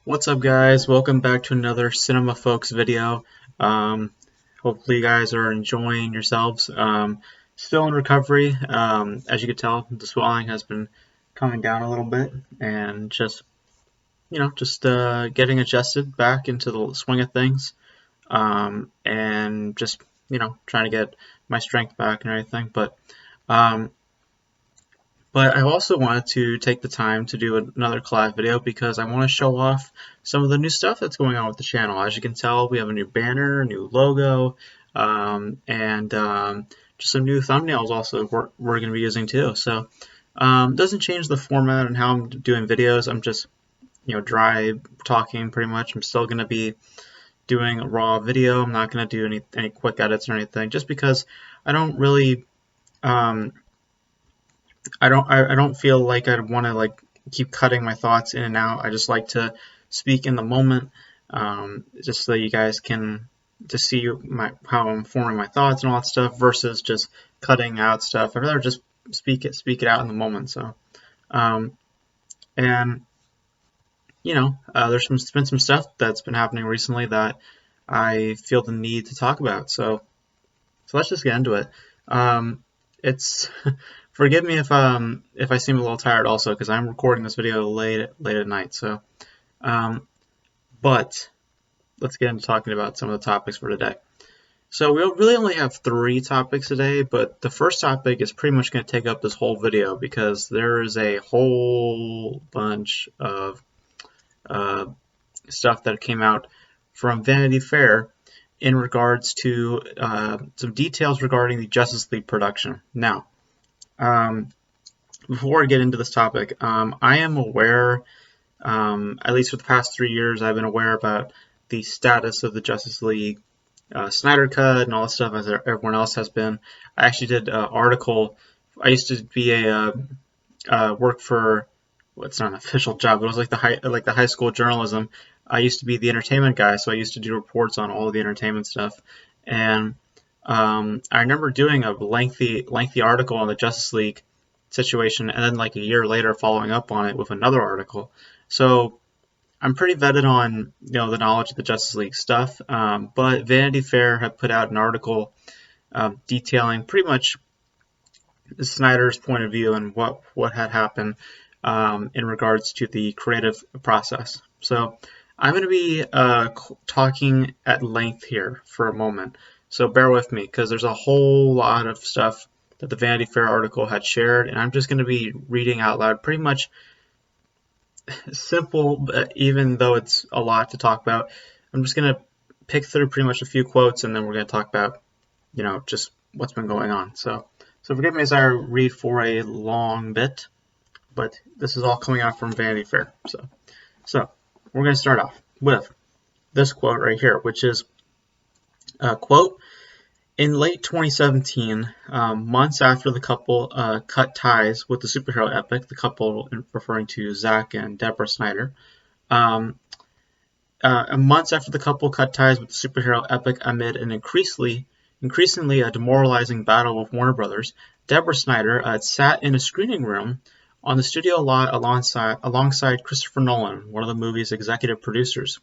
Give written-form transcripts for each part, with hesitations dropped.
What's up, guys? Welcome back to another CinemaFolks video. Hopefully you guys are enjoying yourselves. Still in recovery. As you can tell, the swelling has been coming down a little bit, and just getting adjusted back into the swing of things, and just trying to get my strength back and everything. Um, but I also wanted to take the time to do another collab video because I want to show off some of the new stuff that's going on with the channel. As you can tell, we have a new banner, a new logo, and just some new thumbnails also we're going to be using too. So it doesn't change the format and how I'm doing videos. I'm just dry talking pretty much. I'm still going to be doing a raw video. I'm not going to do any quick edits or anything just because I don't really I don't feel like I want to keep cutting my thoughts in and out. I just like to speak in the moment, just so you guys can just see how I'm forming my thoughts and all that stuff versus just cutting out stuff. I'd rather just speak it out in the moment. So, and there's been some stuff that's been happening recently that I feel the need to talk about. So let's just get into it. It's forgive me if I seem a little tired also because I'm recording this video late at night. So, but let's get into talking about some of the topics for today. So we really only have 3 topics today, but the first topic is pretty much going to take up this whole video because there is a whole bunch of stuff that came out from Vanity Fair in regards to some details regarding the Justice League production. Now, before I get into this topic, I am aware, at least for the past 3 years, I've been aware about the status of the Justice League Snyder Cut and all that stuff, as everyone else has been. I actually did an article. I used to be work for, well, it's not an official job, but it was like the high school journalism. I used to be the entertainment guy, so I used to do reports on all of the entertainment stuff. And I remember doing a lengthy article on the Justice League situation, and then like a year later following up on it with another article. So I'm pretty vetted on the knowledge of the Justice League stuff. But Vanity Fair had put out an article detailing pretty much Snyder's point of view and what had happened in regards to the creative process. So I'm going to be talking at length here for a moment. So bear with me because there's a whole lot of stuff that the Vanity Fair article had shared, and I'm just going to be reading out loud pretty much simple, even though it's a lot to talk about. I'm just going to pick through pretty much a few quotes, and then we're going to talk about, just what's been going on. So forgive me as I read for a long bit, but this is all coming out from Vanity Fair. So we're going to start off with this quote right here, which is, quote, "In late 2017, months after the couple cut ties with the superhero epic," the couple referring to Zack and Deborah Snyder, months after the couple cut ties with the superhero epic amid an increasingly a demoralizing battle with Warner Brothers, Deborah Snyder sat in a screening room on the studio lot alongside Christopher Nolan, one of the movie's executive producers,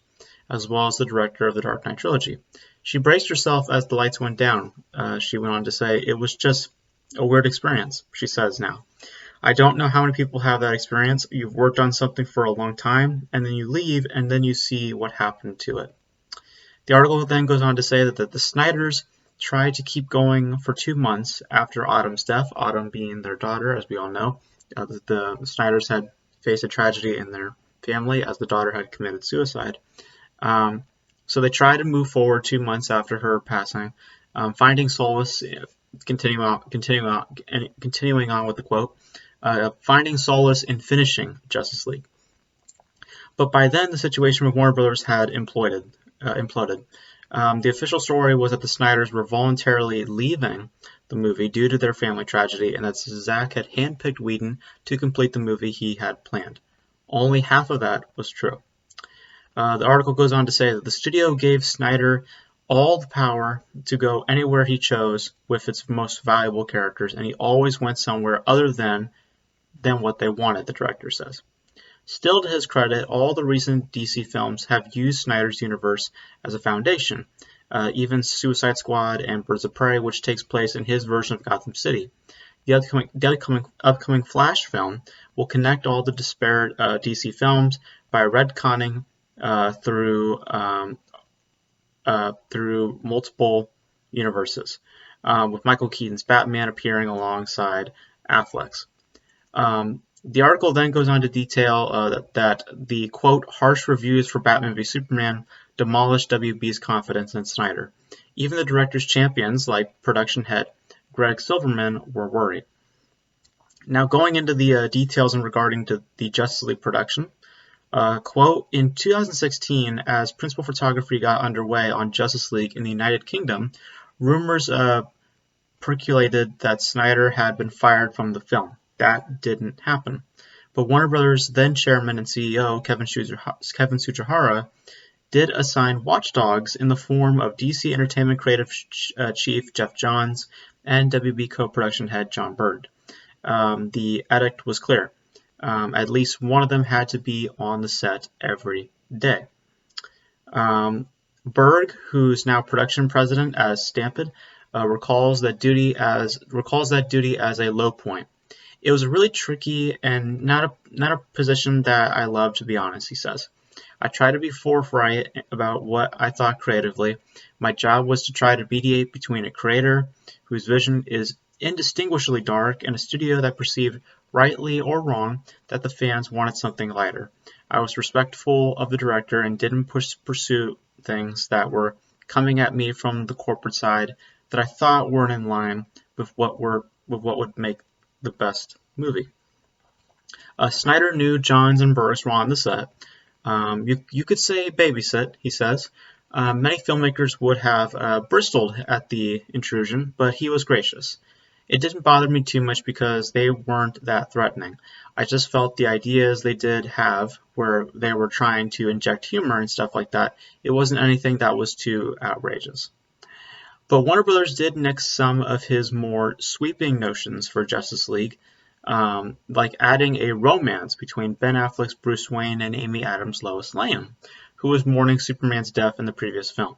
as well as the director of the Dark Knight trilogy. She braced herself as the lights went down. She went on to say, "It was just a weird experience," she says now. "I don't know how many people have that experience. You've worked on something for a long time, and then you leave, and then you see what happened to it." The article then goes on to say that the Snyders tried to keep going for 2 months after Autumn's death, Autumn being their daughter, as we all know. The Snyders had faced a tragedy in their family as the daughter had committed suicide. So they tried to move forward 2 months after her passing, finding solace, continuing on with the quote, finding solace in finishing Justice League. But by then, the situation with Warner Brothers had imploded. The official story was that the Snyders were voluntarily leaving the movie due to their family tragedy, and that Zack had handpicked Whedon to complete the movie he had planned. Only half of that was true. The article goes on to say that the studio gave Snyder all the power to go anywhere he chose with its most valuable characters, and he always went somewhere other than what they wanted, the director says. Still, to his credit, all the recent DC films have used Snyder's universe as a foundation, even Suicide Squad and Birds of Prey, which takes place in his version of Gotham City. The upcoming Flash film will connect all the disparate DC films by retconning through multiple universes, with Michael Keaton's Batman appearing alongside Affleck's. The article then goes on to detail that the, quote, harsh reviews for Batman v Superman demolished WB's confidence in Snyder. Even the director's champions, like production head Greg Silverman, were worried. Now, going into the details in regarding to the Justice League production, quote, in 2016, as principal photography got underway on Justice League in the United Kingdom, rumors percolated that Snyder had been fired from the film. That didn't happen. But Warner Brothers' then chairman and CEO, Kevin Tsujihara, did assign watchdogs in the form of DC Entertainment creative chief Jeff Johns and WB co-production head John Bird. The edict was clear. At least one of them had to be on the set every day. Berg, who's now production president as Stampede, recalls that duty as a low point. It was really tricky and not a position that I loved, to be honest, he says. I tried to be forthright about what I thought creatively. My job was to try to mediate between a creator whose vision is indistinguishably dark and a studio that perceived, rightly or wrong, that the fans wanted something lighter. I was respectful of the director and didn't pursue things that were coming at me from the corporate side that I thought weren't in line with what would make the best movie. Snyder knew Johns and Burks were on the set. You could say babysit, he says. Many filmmakers would have bristled at the intrusion, but he was gracious. It didn't bother me too much because they weren't that threatening. I just felt the ideas they did have, where they were trying to inject humor and stuff like that, it wasn't anything that was too outrageous. But Warner Brothers did nix some of his more sweeping notions for Justice League, like adding a romance between Ben Affleck's Bruce Wayne and Amy Adams' Lois Lane, who was mourning Superman's death in the previous film.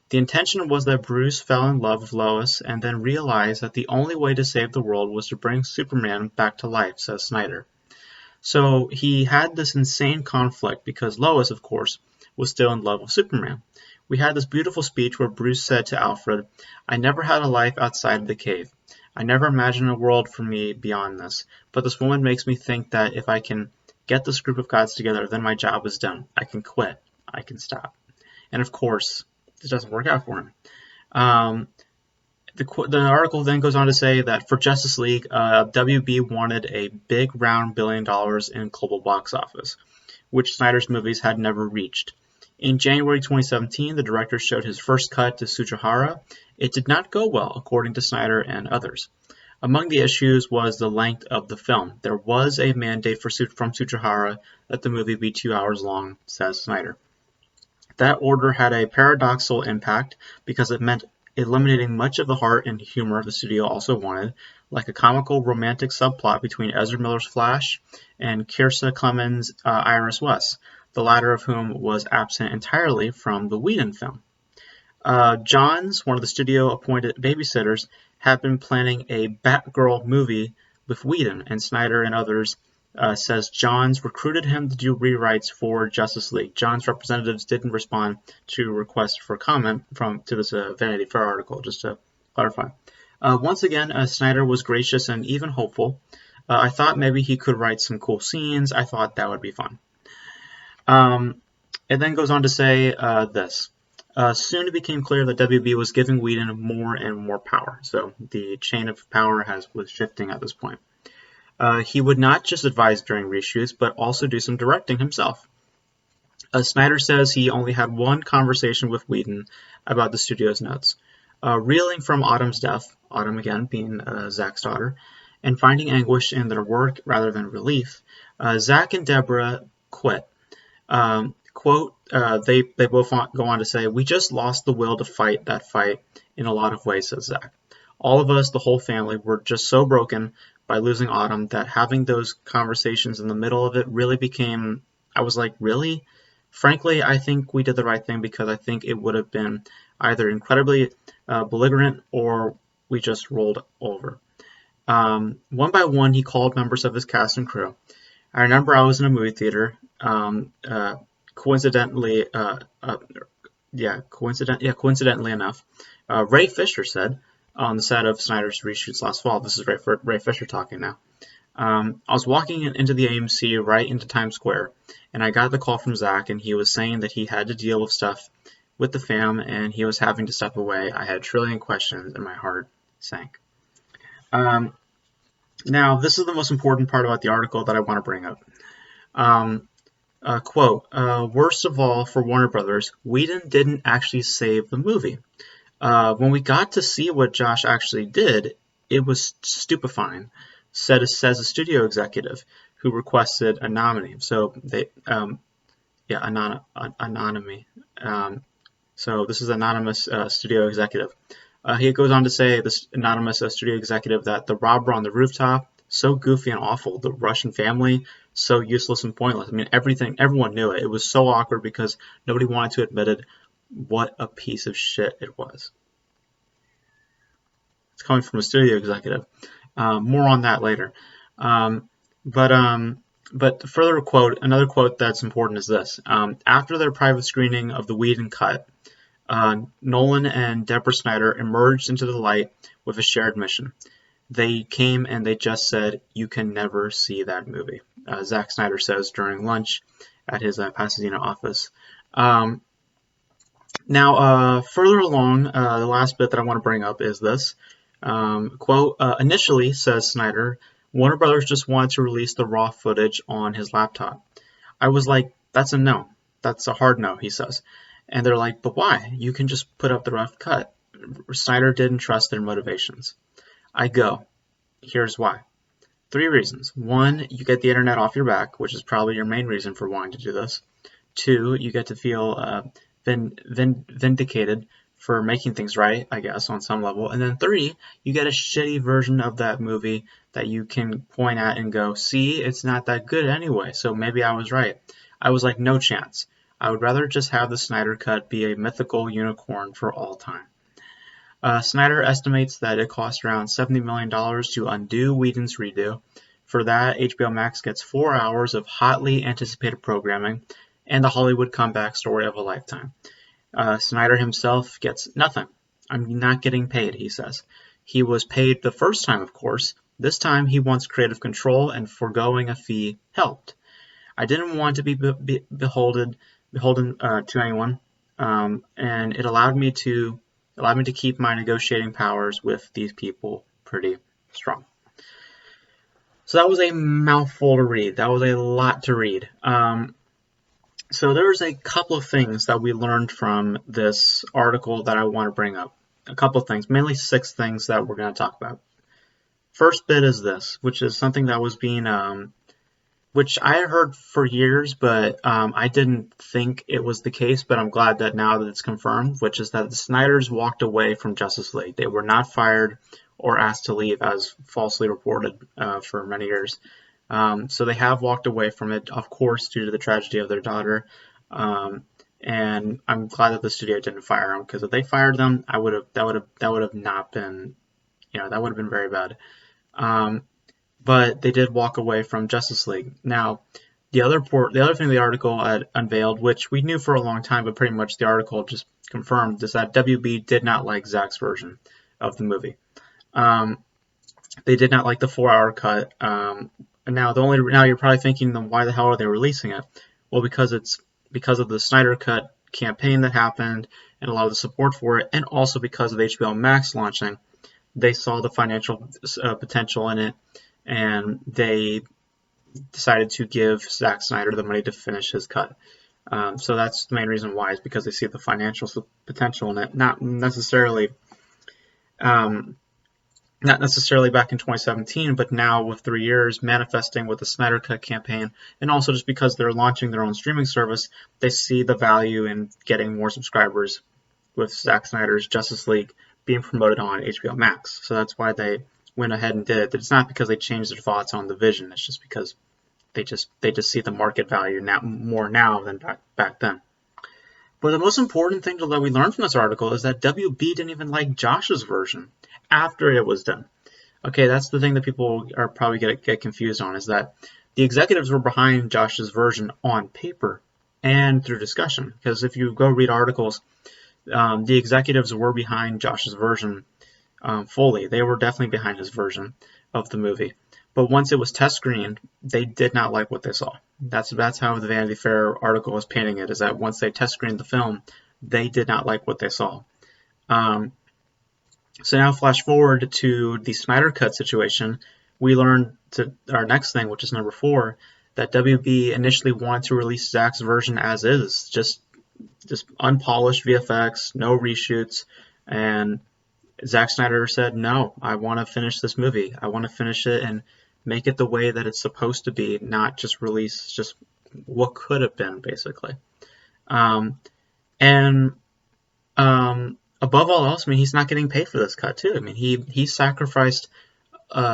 The intention was that Bruce fell in love with Lois and then realized that the only way to save the world was to bring Superman back to life, says Snyder. So he had this insane conflict because Lois, of course, was still in love with Superman. We had this beautiful speech where Bruce said to Alfred, I never had a life outside of the cave. I never imagined a world for me beyond this, but this woman makes me think that if I can get this group of gods together, then my job is done. I can quit. I can stop. And of course, this doesn't work out for him. The article then goes on to say that for Justice League, WB wanted a big round $1 billion in global box office, which Snyder's movies had never reached. In January 2017, the director showed his first cut to Tsujihara. It did not go well, according to Snyder and others. Among the issues was the length of the film. There was a mandate from Tsujihara that the movie be 2 hours long, says Snyder. That order had a paradoxical impact because it meant eliminating much of the heart and humor the studio also wanted, like a comical romantic subplot between Ezra Miller's Flash and Kiersha Clemons' Iris West, the latter of whom was absent entirely from the Whedon film. Johns, one of the studio-appointed babysitters, had been planning a Batgirl movie with Whedon, and Snyder and others says Johns recruited him to do rewrites for Justice League. Johns' representatives didn't respond to requests for comment to this Vanity Fair article, just to clarify. Once again, Snyder was gracious and even hopeful. I thought maybe he could write some cool scenes. I thought that would be fun. It then goes on to say this. Soon it became clear that WB was giving Whedon more and more power. So the chain of power was shifting at this point. He would not just advise during reshoots, but also do some directing himself. Snyder says he only had one conversation with Whedon about the studio's notes. Reeling from Autumn's death, Autumn again being Zack's daughter, and finding anguish in their work rather than relief, Zack and Deborah quit. Quote, they both go on to say, we just lost the will to fight that fight in a lot of ways, says Zack. All of us, the whole family, were just so broken, by losing Autumn that having those conversations in the middle of it really became, I was like, really? Frankly, I think we did the right thing because I think it would have been either incredibly belligerent or we just rolled over. One by one, he called members of his cast and crew. I remember I was in a movie theater. Coincidentally, coincidentally enough, Ray Fisher said on the set of Snyder's reshoots last fall. This is Ray Fisher talking now. I was walking into the AMC right into Times Square, and I got the call from Zack, and he was saying that he had to deal with stuff with the fam, and he was having to step away. I had a trillion questions, and my heart sank. Now, this is the most important part about the article that I want to bring up. Quote, worst of all for Warner Brothers, Whedon didn't actually save the movie. When we got to see what Josh actually did, it was stupefying, says a studio executive who requested anonymity. So they, anonymity. So this is anonymous studio executive. He goes on to say, this anonymous studio executive, that the robber on the rooftop, so goofy and awful. The Russian family, so useless and pointless. I mean, everyone knew it. It was so awkward because nobody wanted to admit it. What a piece of shit it was. It's coming from a studio executive. More on that later. But further quote, another quote that's important is this. After their private screening of the Whedon cut, Nolan and Deborah Snyder emerged into the light with a shared mission. They came and they just said, you can never see that movie. Zack Snyder says during lunch at his Pasadena office. Now, further along, the last bit that I want to bring up is this. Quote, initially, says Snyder, Warner Brothers just wanted to release the raw footage on his laptop. I was like, that's a no. That's a hard no, he says. And they're like, but why? You can just put up the rough cut. Snyder didn't trust their motivations. I go, here's why. 3 reasons. 1, you get the internet off your back, which is probably your main reason for wanting to do this. 2, you get to feel vindicated for making things right, I guess, on some level. And then 3, you get a shitty version of that movie that you can point at and go, see, it's not that good anyway, so maybe I was right. I was like, no chance. I would rather just have the Snyder Cut be a mythical unicorn for all time. Snyder estimates that it cost around $70 million to undo Whedon's redo. For that, HBO Max gets 4 hours of hotly anticipated programming and the Hollywood comeback story of a lifetime. Snyder himself gets nothing. I'm not getting paid, he says. He was paid the first time, of course. This time he wants creative control, and foregoing a fee helped. I didn't want to be beholden to anyone, and it allowed me to keep my negotiating powers with these people pretty strong. So that was a mouthful to read. That was a lot to read. So there's a couple of things that we learned from this article that I want to bring up. A couple of things, mainly 6 things that we're going to talk about. First bit is this, which is something that was being, which I heard for years, but I didn't think it was the case, but I'm glad that now that it's confirmed, which is that the Snyders walked away from Justice League. They were not fired or asked to leave, as falsely reported for many years. So they have walked away from it, of course, due to the tragedy of their daughter. And I'm glad that the studio didn't fire them, because if they fired them, that would have not been, that would have been very bad. But they did walk away from Justice League. Now, the other thing the article had unveiled, which we knew for a long time, but pretty much the article just confirmed, is that WB did not like Zack's version of the movie. They did not like the 4-hour cut. Now you're probably thinking, then why the hell are they releasing it? Well, because of the Snyder Cut campaign that happened and a lot of the support for it, and also because of HBO Max launching, they saw the financial potential in it, and they decided to give Zack Snyder the money to finish his cut. So that's the main reason why, is because they see the financial potential in it, not necessarily back in 2017, but now with 3 years manifesting with the Snyder Cut campaign, and also just because they're launching their own streaming service, they see the value in getting more subscribers with Zack Snyder's Justice League being promoted on HBO Max. So that's why they went ahead and did it. It's not because they changed their thoughts on the vision. It's just because they just see the market value now more now than back then. But the most important thing that we learned from this article is that WB didn't even like Josh's version after it was done. Okay, that's the thing that people are probably get confused on, is that the executives were behind Josh's version on paper and through discussion. Because if you go read articles, the executives were behind Josh's version fully. They were definitely behind his version of the movie. But once it was test screened, they did not like what they saw. That's how the Vanity Fair article was painting it, is that once they test screened the film, they did not like what they saw. So now flash forward to the Snyder Cut situation. We learned to our next thing, which is number 4, that WB initially wanted to release Zack's version as is, just unpolished VFX, no reshoots, and Zack Snyder said, no, I want to finish this movie. I want to finish it and make it the way that it's supposed to be, not just release just what could have been, basically. Above all else, I mean, he's not getting paid for this cut, too. I mean, he sacrificed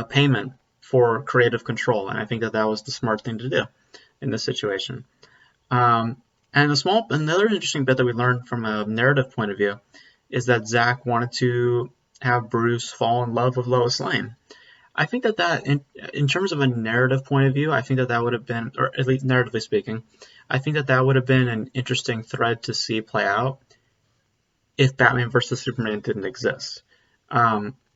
payment for creative control, and I think that was the smart thing to do in this situation. And another interesting bit that we learned from a narrative point of view is that Zack wanted to have Bruce fall in love with Lois Lane. I think that in terms of a narrative point of view, I think that would have been, or at least narratively speaking, I think that would have been an interesting thread to see play out if Batman vs. Superman didn't exist.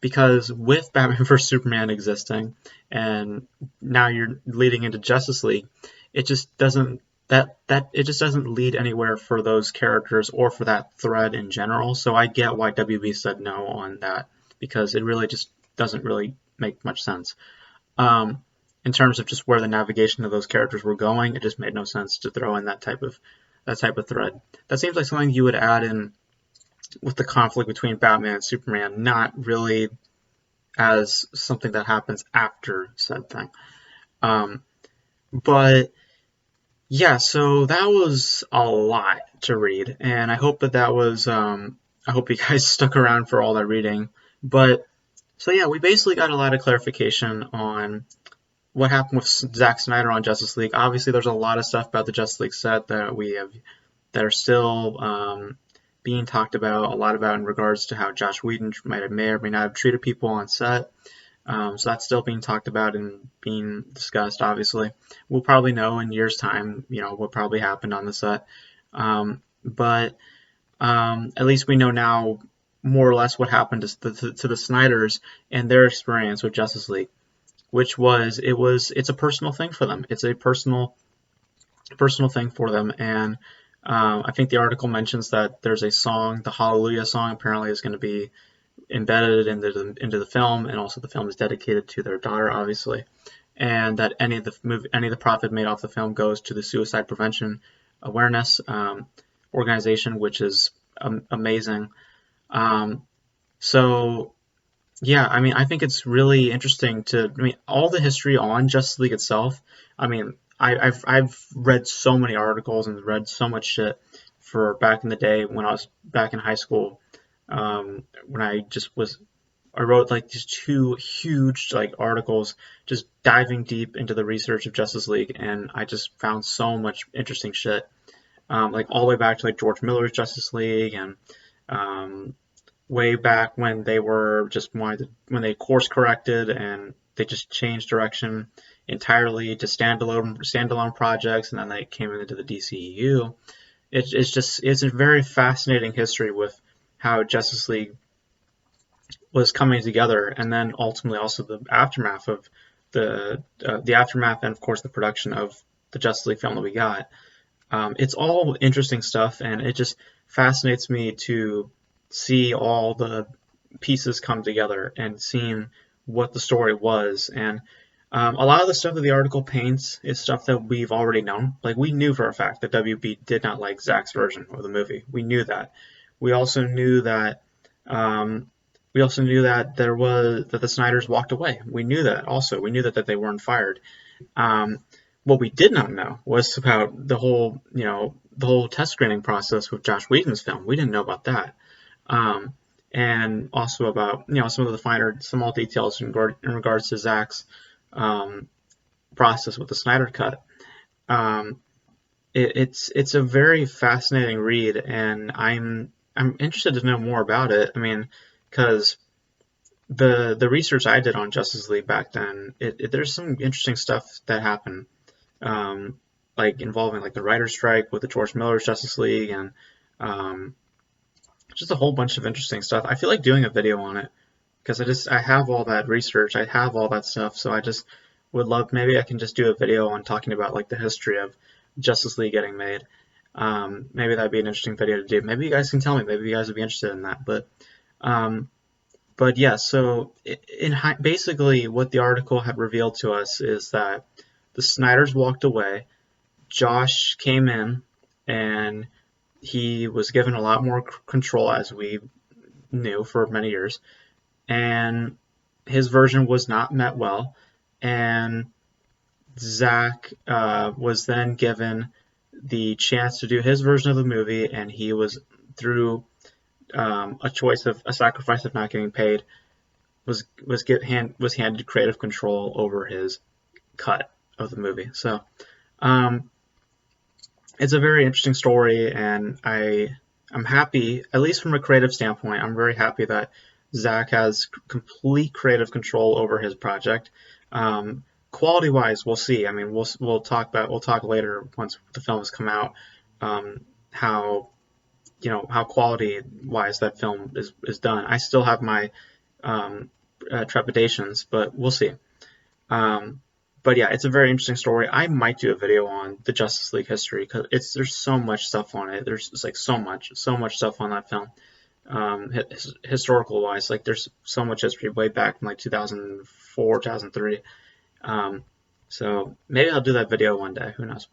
Because with Batman vs. Superman existing, and now you're leading into Justice League, it just doesn't lead anywhere for those characters or for that thread in general. So I get why WB said no on that, because it really just doesn't really make much sense. In terms of just where the navigation of those characters were going, it just made no sense to throw in that type of thread. That seems like something you would add in with the conflict between Batman and Superman, not really as something that happens after said thing. But yeah, so that was a lot to read, and I hope that was, I hope you guys stuck around for all that reading. But, so yeah, we basically got a lot of clarification on what happened with Zack Snyder on Justice League. Obviously, there's a lot of stuff about the Justice League set that that are still being talked about, a lot about in regards to how Joss Whedon may or may not have treated people on set. So that's still being talked about and being discussed, obviously. We'll probably know in years' time, what probably happened on the set. But at least we know now more or less what happened to the Snyders and their experience with Justice League, which it's a personal thing for them. It's a personal thing for them. And I think the article mentions that there's a song, the Hallelujah song, apparently is going to be embedded into the film, and also the film is dedicated to their daughter, obviously, and that any of the profit made off the film goes to the Suicide Prevention Awareness organization, which is amazing. So yeah, I mean, I think it's really interesting all the history on Justice League itself. I mean, I've read so many articles and read so much shit for back in the day when I was back in high school. When I wrote like these 2 huge articles just diving deep into the research of Justice League, and I just found so much interesting shit, all the way back to George Miller's Justice League, and way back when they were when they course corrected and they just changed direction entirely to standalone projects, and then they came into the DCEU. It's a very fascinating history with how Justice League was coming together, and then ultimately also the aftermath of the aftermath, and of course the production of the Justice League film that we got. It's all interesting stuff, and it just fascinates me to see all the pieces come together and seeing what the story was. And a lot of the stuff that the article paints is stuff that we've already known. We knew for a fact that WB did not like Zack's version of the movie. We knew that. We also knew that that the Snyders walked away. We knew that also. We knew that they weren't fired. What we did not know was about the whole test screening process with Joss Whedon's film. We didn't know about that. And and also about some of the finer, small details in regards to Zack's um, process with the Snyder Cut. Um, it's a very fascinating read, and I'm interested to know more about it. I mean, because the research I did on Justice League back then, there's some interesting stuff that happened, um, like involving like the writer's strike with the George Miller's Justice League, and um, just a whole bunch of interesting stuff. I feel like doing a video on it because I have all that research, I have all that stuff, so I just would love, maybe I can just do a video on talking about like the history of Justice League getting made. Maybe that'd be an interesting video to do. Maybe you guys can tell me. Maybe you guys would be interested in that. Um, but yeah, so basically what the article had revealed to us is that the Snyders walked away. Josh came in, and he was given a lot more control, as we knew for many years, and his version was not met well. And Zack was then given the chance to do his version of the movie, and he was, through a sacrifice of not getting paid, was handed creative control over his cut of the movie. So it's a very interesting story, and I'm happy, at least from a creative standpoint. I'm very happy that Zack has complete creative control over his project. Quality wise, we'll see. I mean, we'll talk later once the films come out, how quality wise that film is done. I still have my trepidations, but we'll see. But yeah, it's a very interesting story. I might do a video on the Justice League history because there's so much stuff on it. There's like so much stuff on that film. Historical wise, like there's so much history way back from like 2004, 2003. So maybe I'll do that video one day. Who knows?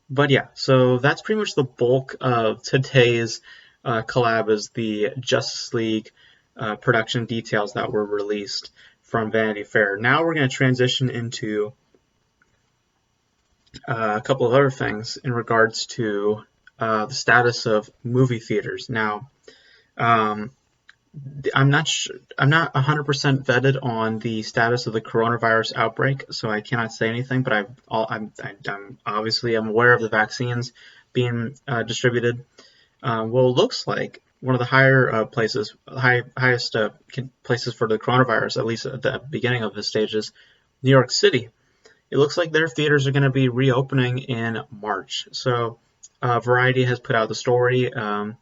But yeah, so that's pretty much the bulk of today's collab, is the Justice League production details that were released from Vanity Fair. Now we're going to transition into a couple of other things in regards to the status of movie theaters. Now, I'm not 100% vetted on the status of the coronavirus outbreak, so I cannot say anything. But I'm obviously aware of the vaccines being distributed. Well, it looks like one of the highest places for the coronavirus, at least at the beginning of the stages, New York City. It looks like their theaters are going to be reopening in March. So Variety has put out the story, a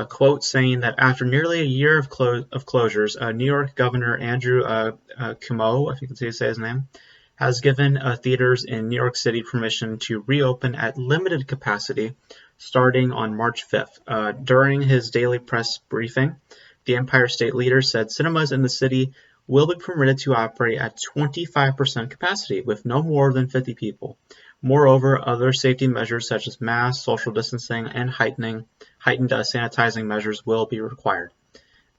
quote saying that after nearly a year of closures, New York Governor Andrew Cuomo, if you can say his name, has given theaters in New York City permission to reopen at limited capacity starting on March 5th. During his daily press briefing, the Empire State Leader said cinemas in the city will be permitted to operate at 25% capacity with no more than 50 people. Moreover, other safety measures such as masks, social distancing, and heightened sanitizing measures will be required.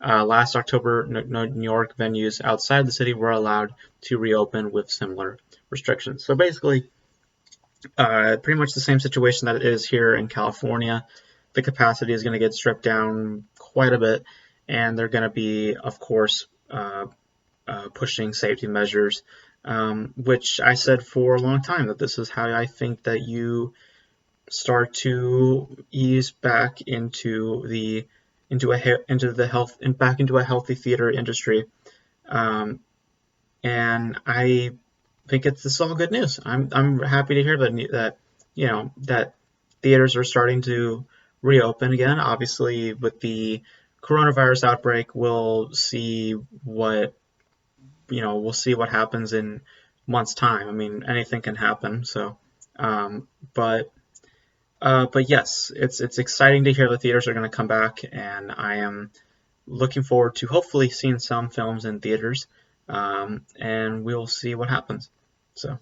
Last October, New York venues outside the city were allowed to reopen with similar restrictions. So basically, pretty much the same situation that it is here in California. The capacity is going to get stripped down quite a bit, and they're going to be, of course, pushing safety measures, which I said for a long time that this is how I think that you start to ease back into a healthy theater industry, and I think this is all good news. I'm happy to hear that theaters are starting to reopen again. Obviously, with the coronavirus outbreak, we'll see what happens in months' time. I mean, anything can happen. So, but yes, it's exciting to hear the theaters are going to come back, and I am looking forward to hopefully seeing some films in theaters, and we'll see what happens. So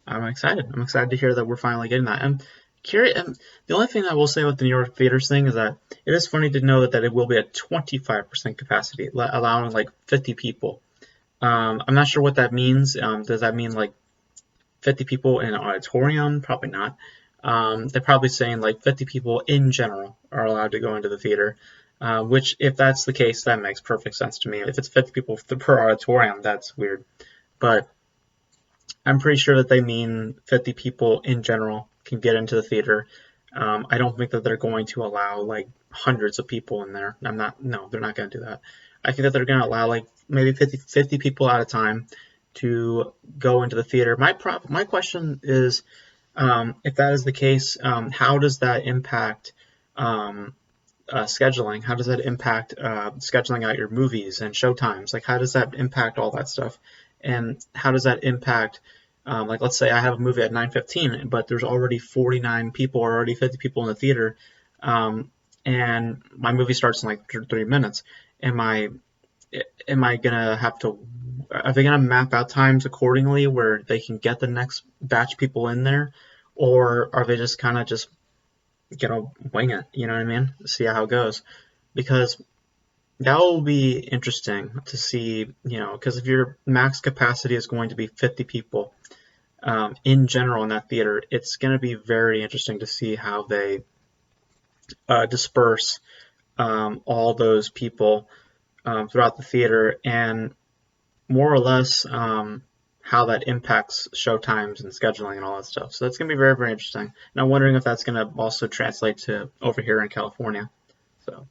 I'm excited. I'm excited to hear that we're finally getting that. I'm curious. And the only thing I will say about the New York theaters thing is that it is funny to know that it will be at 25% capacity, allowing like 50 people. I'm not sure what that means. Does that mean like 50 people in an auditorium? Probably not. They're probably saying like 50 people in general are allowed to go into the theater. Which, if that's the case, that makes perfect sense to me. If it's 50 people per auditorium, that's weird. But I'm pretty sure that they mean 50 people in general can get into the theater. I don't think that they're going to allow like hundreds of people in there. No, they're not going to do that. I think that they're going to allow like maybe 50 people at a time to go into the theater. My question is, if that is the case, how does that impact um, scheduling? How does that impact scheduling out your movies and showtimes? Like, how does that impact all that stuff? And how does that impact, like, let's say I have a movie at 9:15, but there's already 49 people or already 50 people in the theater, and my movie starts in like 3 minutes. Am I gonna have to? Are they gonna map out times accordingly where they can get the next batch of people in there, or are they just kind of just wing it? You know what I mean? See how it goes, because that will be interesting to see. Because if your max capacity is going to be 50 people in general in that theater, it's going to be very interesting to see how they disperse all those people throughout the theater, and more or less how that impacts showtimes and scheduling and all that stuff. So that's going to be very, very interesting. And I'm wondering if that's going to also translate to over here in California. So,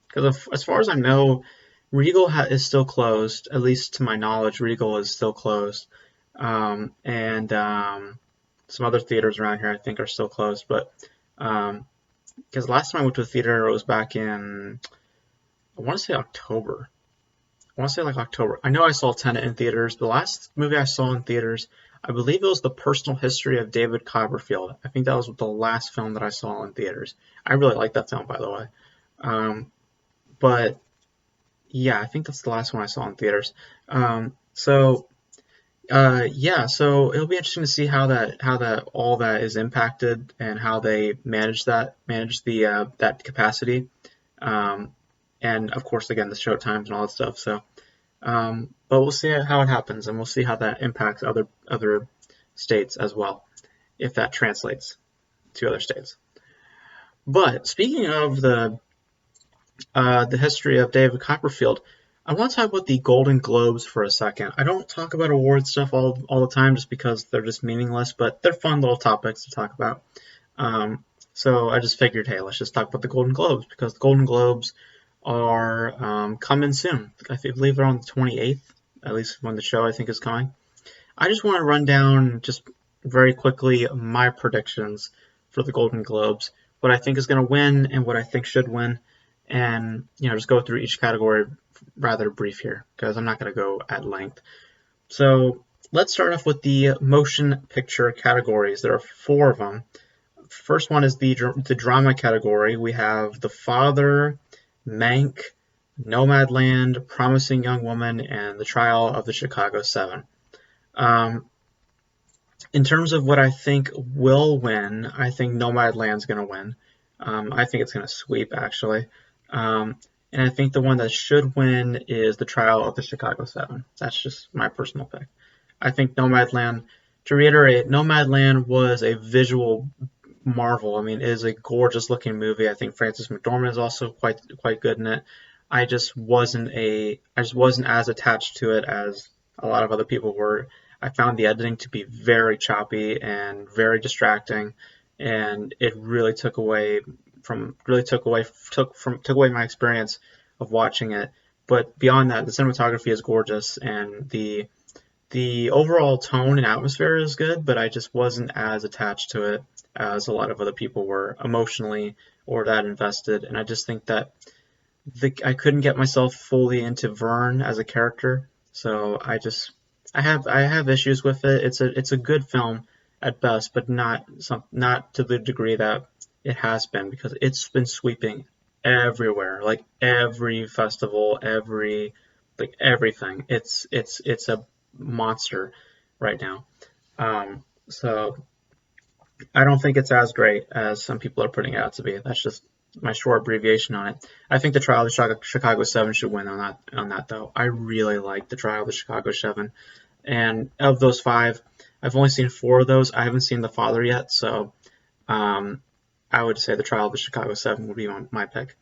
because as far as I know, Regal is still closed. At least to my knowledge, Regal is still closed. And some other theaters around here I think are still closed. But because last time I went to a theater, it was back in, I want to say October. I want to say like October. I know I saw Tenet in theaters. The last movie I saw in theaters, I believe it was The Personal History of David Copperfield. I think that was the last film that I saw in theaters. I really like that film, by the way. But yeah, I think that's the last one I saw in theaters. So yeah, so it'll be interesting to see how that all that is impacted and how they manage that capacity. And of course, again, the show times and all that stuff. So, but we'll see how it happens, and we'll see how that impacts other states as well, if that translates to other states. But speaking of the history of David Copperfield, I want to talk about the Golden Globes for a second. I don't talk about award stuff all the time just because they're just meaningless, but they're fun little topics to talk about. So I just figured, hey, let's just talk about the Golden Globes, because the Golden Globes are coming soon. I believe they're on the 28th, at least when the show I think is coming. I just want to run down just very quickly my predictions for the Golden Globes, what I think is going to win and what I think should win, and just go through each category rather brief here because I'm not going to go at length. So let's start off with the motion picture categories. There are 4 of them. First one is the drama category. We have The Father, Mank, Nomadland, Promising Young Woman, and The Trial of the Chicago 7. In terms of what I think will win, I think Nomadland's going to win. I think it's going to sweep, actually. And I think the one that should win is The Trial of the Chicago 7. That's just my personal pick. I think Nomadland, to reiterate, Nomadland was a visual marvel. I mean, it is a gorgeous looking movie. I think Frances McDormand is also quite good in it. I just wasn't as attached to it as a lot of other people were. I found the editing to be very choppy and very distracting, and it really took away my experience of watching it. But beyond that, the cinematography is gorgeous, and the overall tone and atmosphere is good, but I just wasn't as attached to it as a lot of other people were emotionally or that invested. And I just think that I couldn't get myself fully into Vern as a character, so I have issues with it. It's a good film at best, but not to the degree that it has been, because it's been sweeping everywhere, like every festival, everything. It's a monster right now. So I don't think it's as great as some people are putting it out to be. That's just my short abbreviation on it. I think The Trial of the Chicago 7 should win on that though. I really like The Trial of the Chicago 7. And of those 5, I've only seen 4 of those. I haven't seen The Father yet, so I would say The Trial of the Chicago 7 would be my pick.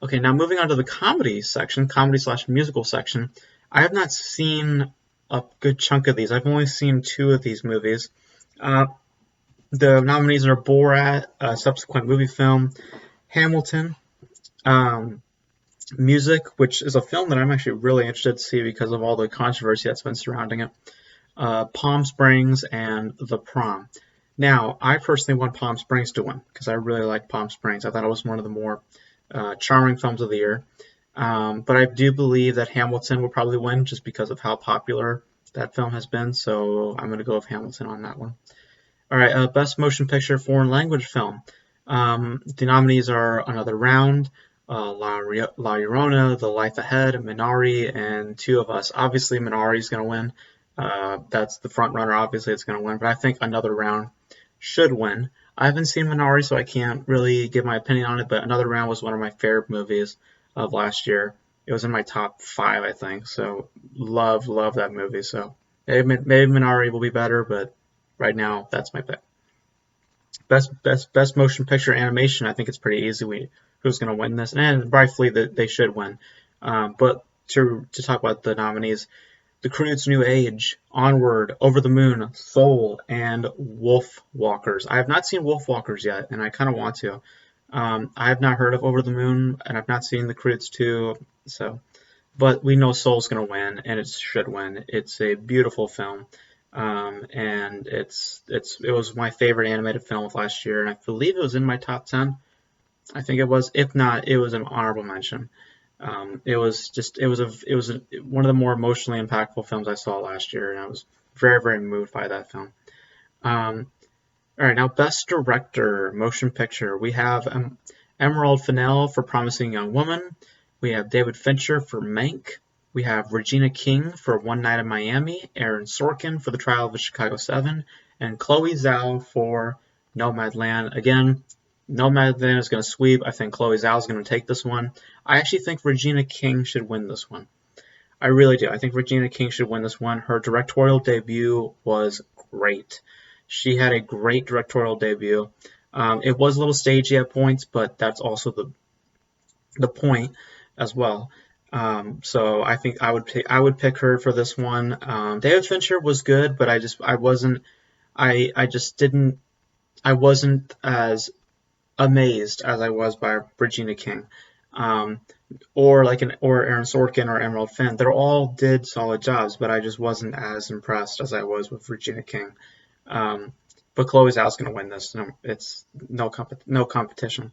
Okay, now moving on to the comedy section, comedy/musical section. I have not seen a good chunk of these. I've only seen two of these movies. Uh, the nominees are Borat, a subsequent movie film, Hamilton, um, Music, which is a film that I'm actually really interested to see because of all the controversy that's been surrounding it, Palm Springs, and The Prom. Now, I personally want Palm Springs to win because I really like Palm Springs. I thought it was one of the more charming films of the year. But I do believe that Hamilton will probably win just because of how popular that film has been. So I'm going to go with Hamilton on that one. All right, Best Motion Picture Foreign Language Film. The nominees are Another Round, La Llorona, The Life Ahead, Minari, and Two of Us. Obviously, Minari is going to win. That's the front runner. Obviously, it's going to win. But I think Another Round should win. I haven't seen Minari, so I can't really give my opinion on it. But Another Round was one of my favorite movies of last year. It was in my top 5, I think. So love that movie. So maybe Minari will be better, but right now that's my pick. Best motion picture animation. I think it's pretty easy. Who's going to win this? And rightfully they should win. But to talk about the nominees, The Croods New Age, Onward, Over the Moon, Soul, and Wolf Walkers. I have not seen Wolf Walkers yet, and I kind of want to. I have not heard of Over the Moon, and I've not seen The Croods 2, but we know Soul's going to win, and it should win. It's a beautiful film, and it was my favorite animated film of last year, and I believe it was in my top 10. I think it was. If not, it was an honorable mention. It was one of the more emotionally impactful films I saw last year, and I was very, very moved by that film. All right, now Best Director, Motion Picture. We have Emerald Fennell for Promising Young Woman. We have David Fincher for Mank. We have Regina King for One Night in Miami. Aaron Sorkin for The Trial of the Chicago 7. And Chloe Zhao for Nomadland. Again, Nomadland is going to sweep. I think Chloe Zhao is going to take this one. I actually think Regina King should win this one. I really do. I think Regina King should win this one. Her directorial debut was great. She had a great directorial debut. It was a little stagey at points, but that's also the point as well. So I think I would pick her for this one. David Fincher was good, but I wasn't as amazed as I was by Regina King. Or Aaron Sorkin or Emerald Fennell. They all did solid jobs, but I just wasn't as impressed as I was with Regina King. But Chloe Zhao's going to win this. It's no competition.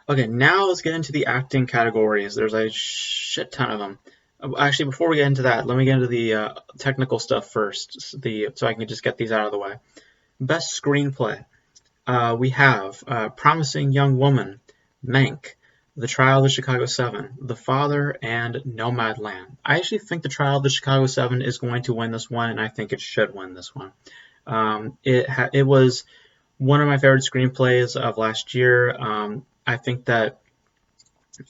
Okay, now let's get into the acting categories. There's a shit ton of them. Actually, before we get into that, let me get into the technical stuff first, so I can just get these out of the way. Best Screenplay. We have Promising Young Woman, Mank, The Trial of the Chicago 7, The Father, and Nomadland. I actually think The Trial of the Chicago 7 is going to win this one, and I think it should win this one. It was one of my favorite screenplays of last year. I think that,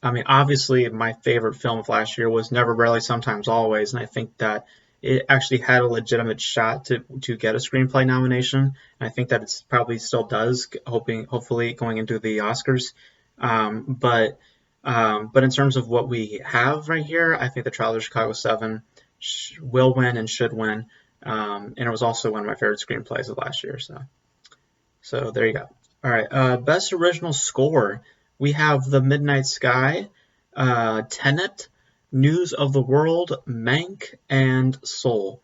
obviously my favorite film of last year was Never, Rarely, Sometimes, Always, and I think that it actually had a legitimate shot to get a screenplay nomination, and I think that it probably still does, hopefully going into the Oscars. But in terms of what we have right here, I think The Trial of the Chicago 7 will win and should win. And it was also one of my favorite screenplays of last year. So there you go. All right. Best Original Score. We have The Midnight Sky, Tenet, News of the World, Mank, and Soul.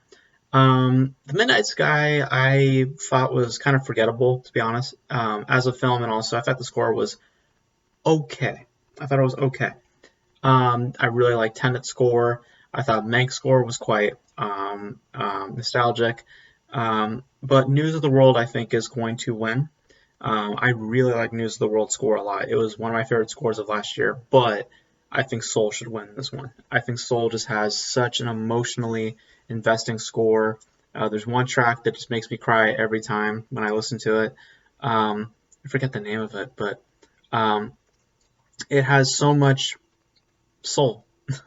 The Midnight Sky I thought was kind of forgettable, to be honest, as a film, and also I thought the score was okay. I thought it was okay. I really liked Tenet's score. I thought Mank's score was quite nostalgic. But News of the World, I think, is going to win. I really like News of the World score a lot. It was one of my favorite scores of last year, but I think Soul should win this one. I think Soul just has such an emotionally investing score. There's one track that just makes me cry every time when I listen to it. I forget the name of it, but it has so much soul,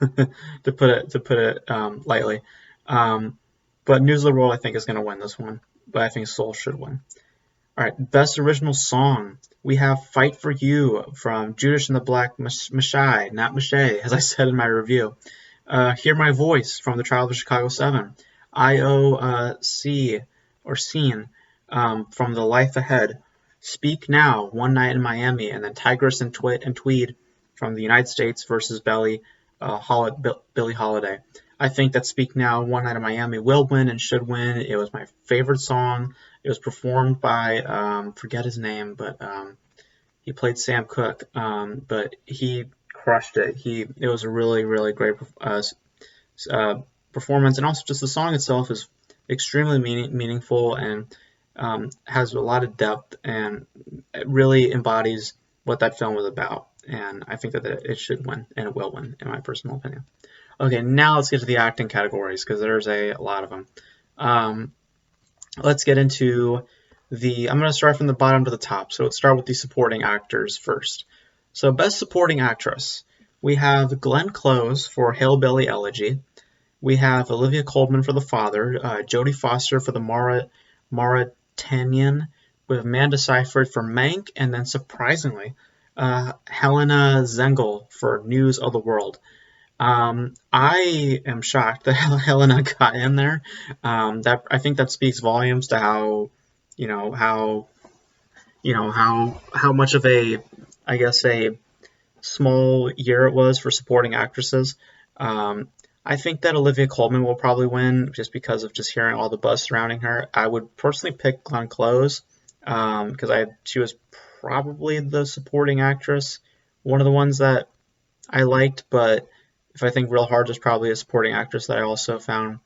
to put it lightly. But News of the World, I think, is going to win this one, but I think Soul should win. All right, best original song. We have "Fight for You" from Judas and the Black Messiah, not Mache, as I said in my review. "Hear My Voice" from The Trial of Chicago 7. IOC or Scene from The Life Ahead. "Speak Now," One Night in Miami, and then Tigress and Tweed from the United States versus Billie Holiday. I think that "Speak Now," One Night in Miami will win and should win. It was my favorite song. It was performed by forget his name, but he played Sam Cooke, but he crushed it. It was a really, really great performance, and also just the song itself is extremely meaningful and has a lot of depth, and it really embodies what that film was about. And I think that it should win, and it will win, in my personal opinion. Okay, now let's get to the acting categories, because there's a lot of them. Let's get into I'm going to start from the bottom to the top. So let's start with the supporting actors first. So best supporting actress. We have Glenn Close for Hail Billy Elegy. We have Olivia Colman for The Father. Jodie Foster for the Mauritanian. We have Amanda Seyfried for Mank. And then surprisingly, Helena Zengel for News of the World. I am shocked that Helena got in there. I think that speaks volumes to how much of I guess a small year it was for supporting actresses. I think that Olivia Colman will probably win just because of just hearing all the buzz surrounding her. I would personally pick Glenn Close because she was probably the supporting actress, one of the ones that I liked, but if I think real hard, there's probably a supporting actress that I also found.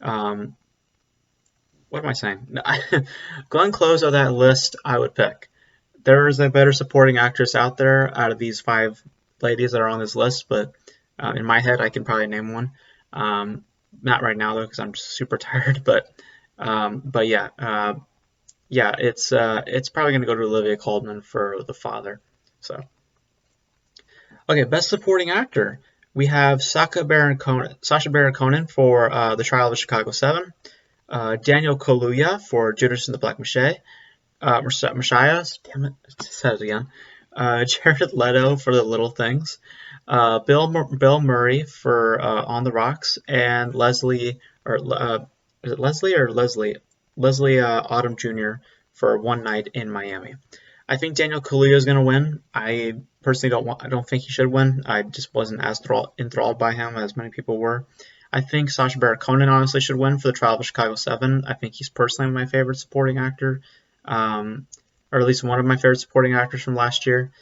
What am I saying? Glenn Close of that list, I would pick. There is a better supporting actress out there out of these 5 ladies that are on this list, but in my head, I can probably name one. Not right now though, because I'm just super tired. But yeah, it's probably going to go to Olivia Colman for The Father. So, okay, best supporting actor. We have Sacha Baron Cohen for The Trial of Chicago 7, Daniel Kaluuya for Judas and the Black Messiah, damn it, said it again, Jared Leto for The Little Things, Bill Murray for On the Rocks, and Leslie Odom Jr. for One Night in Miami. I think Daniel Kaluuya is going to win. I personally I don't think he should win. I just wasn't as enthralled by him as many people were. I think Sacha Baron Cohen honestly should win for The Trial of Chicago 7. I think he's personally my favorite supporting actor, or at least one of my favorite supporting actors from last year.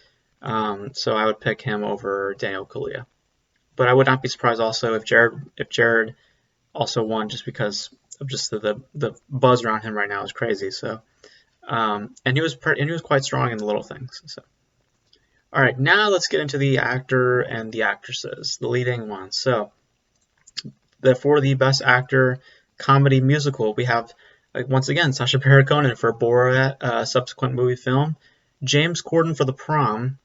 So I would pick him over Daniel Kaluuya. But I would not be surprised also if Jared also won, just because of just the buzz around him right now is crazy. So. And he was quite strong in The Little Things. So, all right, now let's get into the actor and the actresses, the leading ones. So, for the best actor comedy musical, we have once again Sacha Baron Cohen for Borat, subsequent movie film, James Corden for The Prom,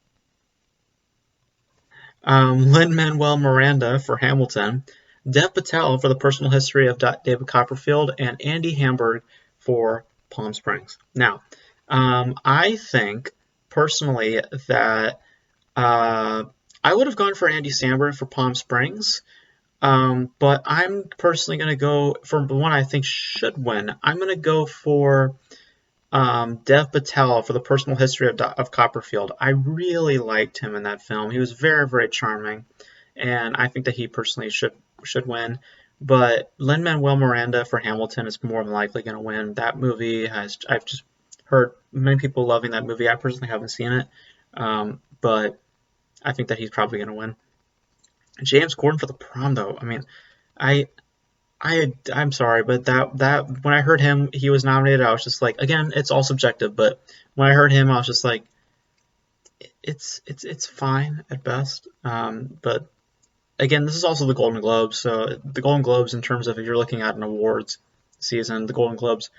Lin-Manuel Miranda for Hamilton, Dev Patel for The Personal History of David Copperfield, and Andy Samberg for Palm Springs. Now, I think personally that I would have gone for Andy Samberg for Palm Springs, but I'm personally going to go for the one I think should win. I'm going to go for Dev Patel for The Personal History of Copperfield. I really liked him in that film. He was very, very charming, and I think that he personally should win. But Lin-Manuel Miranda for Hamilton is more than likely going to win. That movie I've just heard many people loving that movie. I personally haven't seen it, but I think that he's probably going to win. James Corden for The Prom, though. I mean, I'm sorry, but that when I heard him, he was nominated, I was just like, again, it's all subjective, but when I heard him, I was just like, it's fine at best. But again, this is also the Golden Globes, so the Golden Globes, in terms of if you're looking at an awards season, the Golden Globes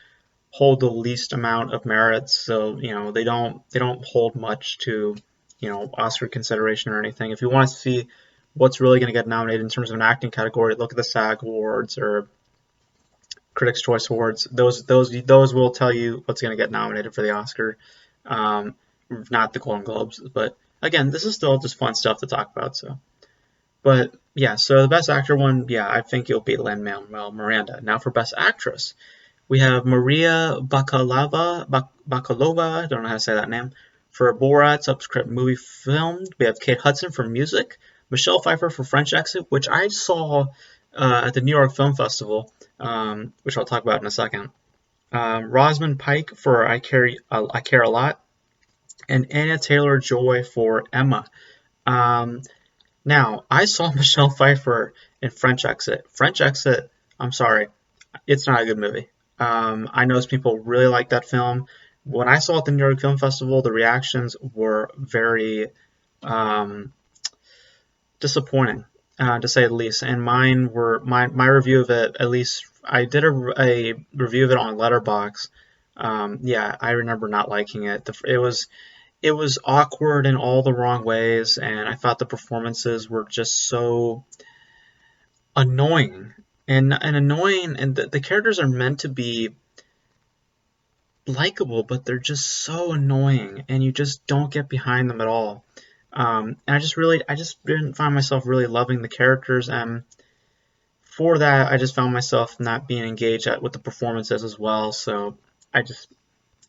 hold the least amount of merits, so they don't hold much to Oscar consideration or anything. If you want to see what's really going to get nominated in terms of an acting category, look at the SAG Awards or Critics' Choice Awards. Those will tell you what's going to get nominated for the Oscar, um, not the Golden Globes. But again, this is still just fun stuff to talk about. So, but yeah, so the Best Actor one, yeah, I think it'll be Lin-Manuel Miranda. Now for Best Actress, we have Maria Bakalova, I don't know how to say that name, for Borat subscript movie filmed. We have Kate Hudson for music, Michelle Pfeiffer for French Exit, which I saw at the New York Film Festival, which I'll talk about in a second. Rosamund Pike for I Care a Lot, and Anya Taylor-Joy for Emma. Um, Now, I saw Michelle Pfeiffer in French Exit. French Exit, I'm sorry, it's not a good movie. I know people really like that film. When I saw it at the New York Film Festival, the reactions were very um, disappointing, to say the least. And mine were my review of it. At least I did a review of it on Letterboxd. Yeah, I remember not liking it. It was awkward in all the wrong ways, and I thought the performances were just so annoying and annoying, and the characters are meant to be likable, but they're just so annoying, and you just don't get behind them at all. And I just didn't find myself really loving the characters, and for that, I just found myself not being engaged with the performances as well. So I just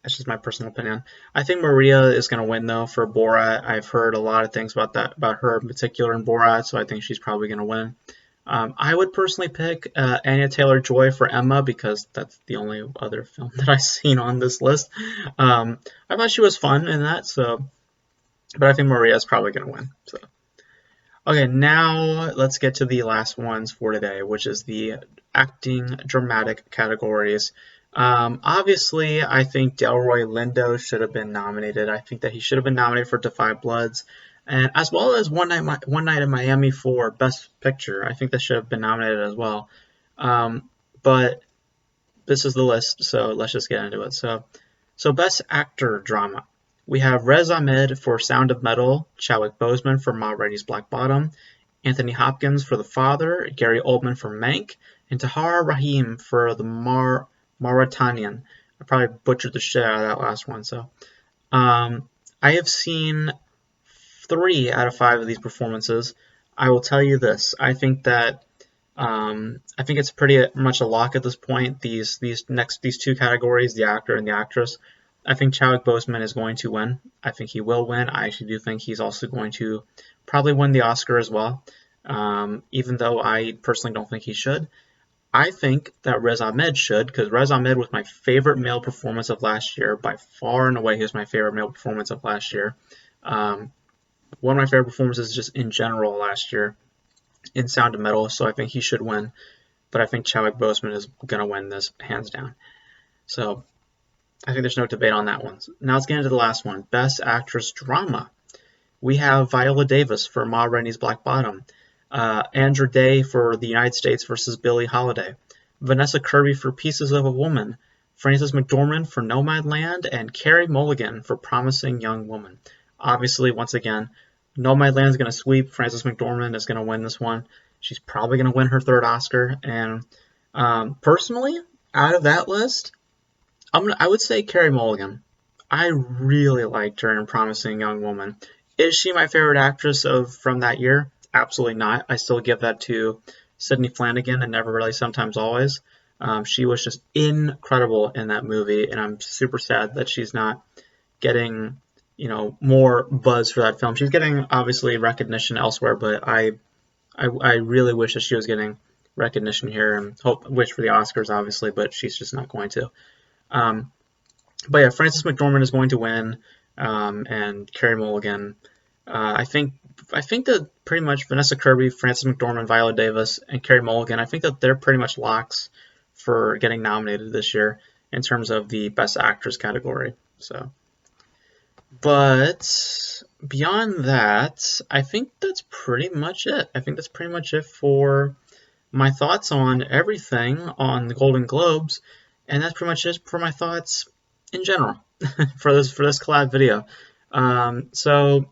that's just my personal opinion. I think Maria is going to win though for Borat. I've heard a lot of things about her in particular in Borat, so I think she's probably going to win. I would personally pick Anya Taylor-Joy for Emma because that's the only other film that I've seen on this list. I thought she was fun in that, but I think Maria is probably going to win. So. Okay, now let's get to the last ones for today, which is the acting dramatic categories. Obviously, I think Delroy Lindo should have been nominated. I think that he should have been nominated for *Da 5 Bloods, and as well as One Night in Miami for Best Picture. I think that should have been nominated as well. But this is the list, so let's just get into it. So Best Actor Drama. We have Rez Ahmed for Sound of Metal, Chadwick Boseman for Ma Rainey's Black Bottom, Anthony Hopkins for The Father, Gary Oldman for Mank, and Tahar Rahim for The Mauritanian. I probably butchered the shit out of that last one. So, I have seen 3 out of 5 of these performances. I will tell you this: I think it's pretty much a lock at this point. These 2 categories, the actor and the actress. I think Chadwick Boseman is going to win. I think he will win. I actually do think he's also going to probably win the Oscar as well, even though I personally don't think he should. I think that Rez Ahmed should, because Rez Ahmed was my favorite male performance of last year. By far and away, he was my favorite male performance of last year. One of my favorite performances just in general last year in Sound of Metal, so I think he should win. But I think Chadwick Boseman is going to win this hands down. So I think there's no debate on that one. Now let's get into the last one. Best Actress Drama. We have Viola Davis for Ma Rainey's Black Bottom, Andra Day for The United States versus Billie Holiday, Vanessa Kirby for Pieces of a Woman, Frances McDormand for Nomadland, and Carey Mulligan for Promising Young Woman. Obviously, once again, Nomadland is going to sweep. Frances McDormand is going to win this one. She's probably going to win her 3rd Oscar. And personally, out of that list, I would say Carey Mulligan. I really liked her in Promising Young Woman. Is she my favorite actress from that year? Absolutely not. I still give that to Sydney Flanagan and Never Really Sometimes Always. She was just incredible in that movie, and I'm super sad that she's not getting, more buzz for that film. She's getting obviously recognition elsewhere, but I really wish that she was getting recognition here, and wish for the Oscars obviously, but she's just not going to. But yeah, Frances McDormand is going to win, and Carey Mulligan. I think that pretty much Vanessa Kirby, Frances McDormand, Viola Davis, and Carey Mulligan, I think that they're pretty much locks for getting nominated this year in terms of the Best Actress category. So, but beyond that, I think that's pretty much it. I think that's pretty much it for my thoughts on everything on the Golden Globes. And that's pretty much it for my thoughts in general for this collab video. So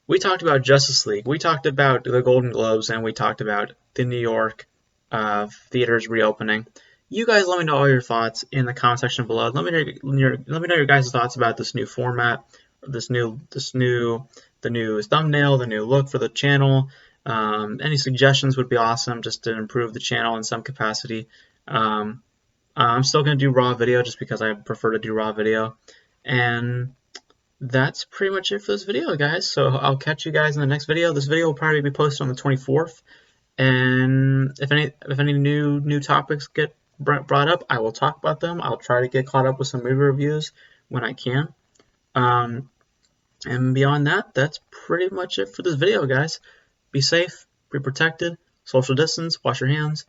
we talked about Justice League, we talked about the Golden Globes, and we talked about the New York theaters reopening. you guys let me know all your thoughts in the comment section below. Let me know your guys' thoughts about this new format, the new thumbnail, the new look for the channel. Any suggestions would be awesome, just to improve the channel in some capacity. I'm still going to do raw video just because I prefer to do raw video. And that's pretty much it for this video, guys. So I'll catch you guys in the next video. This video will probably be posted on the 24th. And if any new topics get brought up, I will talk about them. I'll try to get caught up with some movie reviews when I can. And beyond that, that's pretty much it for this video, guys. Be safe, be protected, social distance, wash your hands.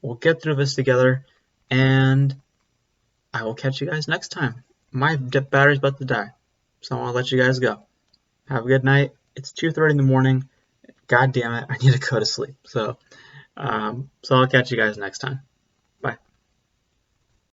We'll get through this together, and I will catch you guys next time. My battery's about to die, so I'll let you guys go. Have a good night. It's 2:30 in the morning. God damn it, I need to go to sleep. So I'll catch you guys next time.